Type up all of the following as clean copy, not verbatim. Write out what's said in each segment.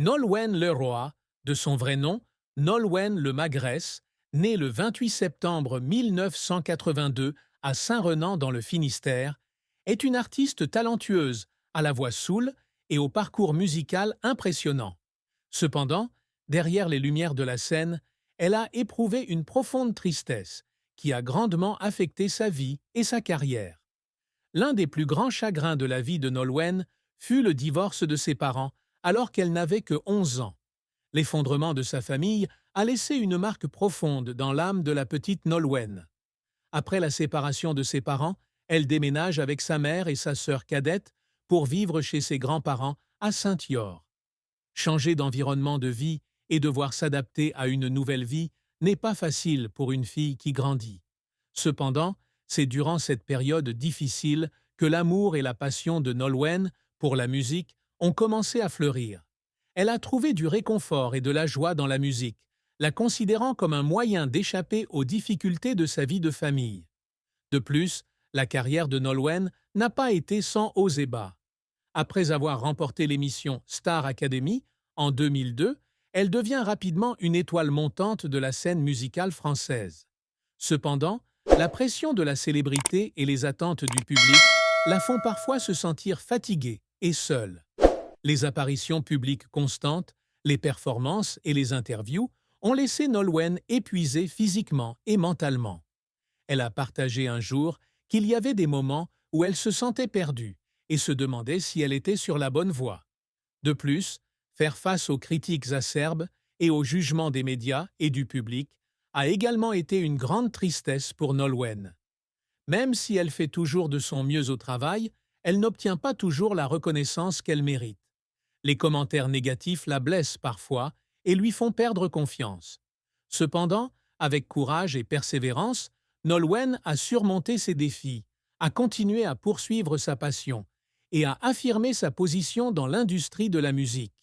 Nolwenn Leroy, de son vrai nom, Nolwenn Le Magresse, née le 28 septembre 1982 à Saint-Renan dans le Finistère, est une artiste talentueuse, à la voix soul et au parcours musical impressionnant. Cependant, derrière les lumières de la scène, elle a éprouvé une profonde tristesse qui a grandement affecté sa vie et sa carrière. L'un des plus grands chagrins de la vie de Nolwenn fut le divorce de ses parents alors qu'elle n'avait que 11 ans. L'effondrement de sa famille a laissé une marque profonde dans l'âme de la petite Nolwenn. Après la séparation de ses parents, elle déménage avec sa mère et sa sœur cadette pour vivre chez ses grands-parents à Saint-Yor. Changer d'environnement de vie et devoir s'adapter à une nouvelle vie n'est pas facile pour une fille qui grandit. Cependant, c'est durant cette période difficile que l'amour et la passion de Nolwenn pour la musique ont commencé à fleurir. Elle a trouvé du réconfort et de la joie dans la musique, la considérant comme un moyen d'échapper aux difficultés de sa vie de famille. De plus, la carrière de Nolwenn n'a pas été sans hauts et bas. Après avoir remporté l'émission Star Academy en 2002, elle devient rapidement une étoile montante de la scène musicale française. Cependant, la pression de la célébrité et les attentes du public la font parfois se sentir fatiguée et seule. Les apparitions publiques constantes, les performances et les interviews ont laissé Nolwenn épuisée physiquement et mentalement. Elle a partagé un jour qu'il y avait des moments où elle se sentait perdue et se demandait si elle était sur la bonne voie. De plus, faire face aux critiques acerbes et aux jugements des médias et du public a également été une grande tristesse pour Nolwenn. Même si elle fait toujours de son mieux au travail, elle n'obtient pas toujours la reconnaissance qu'elle mérite. Les commentaires négatifs la blessent parfois et lui font perdre confiance. Cependant, avec courage et persévérance, Nolwenn a surmonté ses défis, a continué à poursuivre sa passion et a affirmé sa position dans l'industrie de la musique.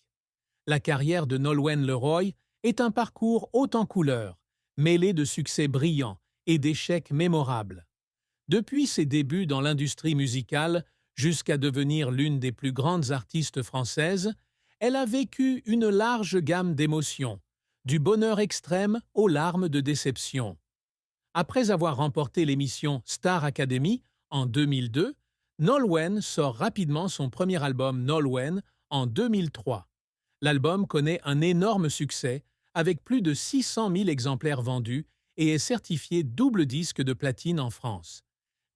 La carrière de Nolwenn Leroy est un parcours haut en couleurs, mêlé de succès brillants et d'échecs mémorables. Depuis ses débuts dans l'industrie musicale jusqu'à devenir l'une des plus grandes artistes françaises, elle a vécu une large gamme d'émotions, du bonheur extrême aux larmes de déception. Après avoir remporté l'émission Star Academy en 2002, Nolwenn sort rapidement son premier album Nolwenn en 2003. L'album connaît un énorme succès avec plus de 600 000 exemplaires vendus et est certifié double disque de platine en France.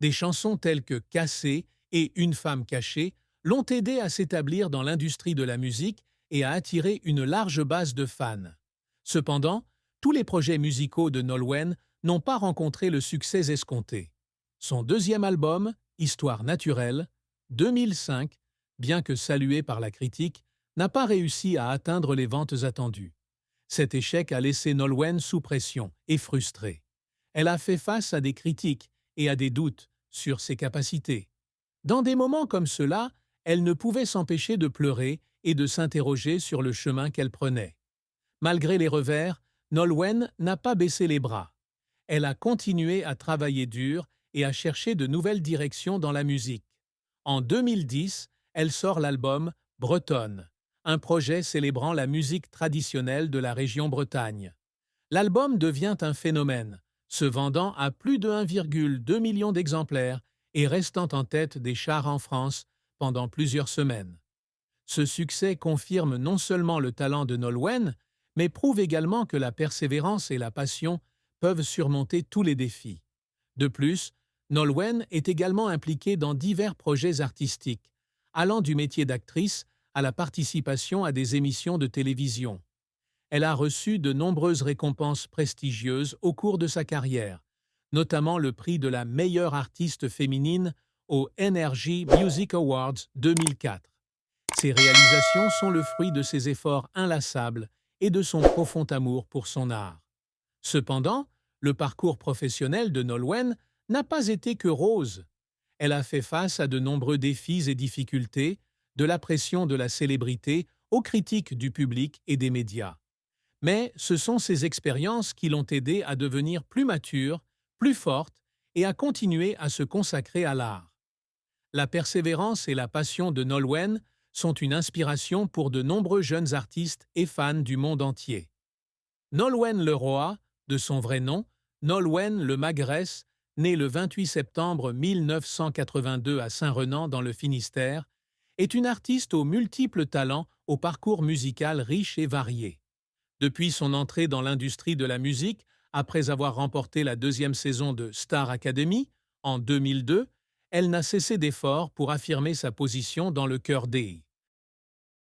Des chansons telles que Cassé et Une femme cachée l'ont aidé à s'établir dans l'industrie de la musique et à attirer une large base de fans. Cependant, tous les projets musicaux de Nolwenn n'ont pas rencontré le succès escompté. Son deuxième album, Histoire naturelle, 2005, bien que salué par la critique, n'a pas réussi à atteindre les ventes attendues. Cet échec a laissé Nolwenn sous pression et frustrée. Elle a fait face à des critiques et à des doutes sur ses capacités. Dans des moments comme cela, elle ne pouvait s'empêcher de pleurer et de s'interroger sur le chemin qu'elle prenait. Malgré les revers, Nolwenn n'a pas baissé les bras. Elle a continué à travailler dur et à chercher de nouvelles directions dans la musique. En 2010, elle sort l'album Bretonne, un projet célébrant la musique traditionnelle de la région Bretagne. L'album devient un phénomène, se vendant à plus de 1,2 million d'exemplaires et restant en tête des charts en France pendant plusieurs semaines. Ce succès confirme non seulement le talent de Nolwenn, mais prouve également que la persévérance et la passion peuvent surmonter tous les défis. De plus, Nolwenn est également impliquée dans divers projets artistiques, allant du métier d'actrice à la participation à des émissions de télévision. Elle a reçu de nombreuses récompenses prestigieuses au cours de sa carrière, notamment le prix de la meilleure artiste féminine au NRJ Music Awards 2004. Ces réalisations sont le fruit de ses efforts inlassables et de son profond amour pour son art. Cependant, le parcours professionnel de Nolwenn n'a pas été que rose. Elle a fait face à de nombreux défis et difficultés, de la pression de la célébrité aux critiques du public et des médias. Mais ce sont ces expériences qui l'ont aidée à devenir plus mature, plus forte et à continuer à se consacrer à l'art. La persévérance et la passion de Nolwenn sont une inspiration pour de nombreux jeunes artistes et fans du monde entier. Nolwenn Leroy, de son vrai nom, Nolwenn Le Magresse, née le 28 septembre 1982 à Saint-Renan dans le Finistère, est une artiste aux multiples talents, au parcours musical riche et varié. Depuis son entrée dans l'industrie de la musique, après avoir remporté la deuxième saison de Star Academy en 2002, elle n'a cessé d'efforts pour affirmer sa position dans le cœur des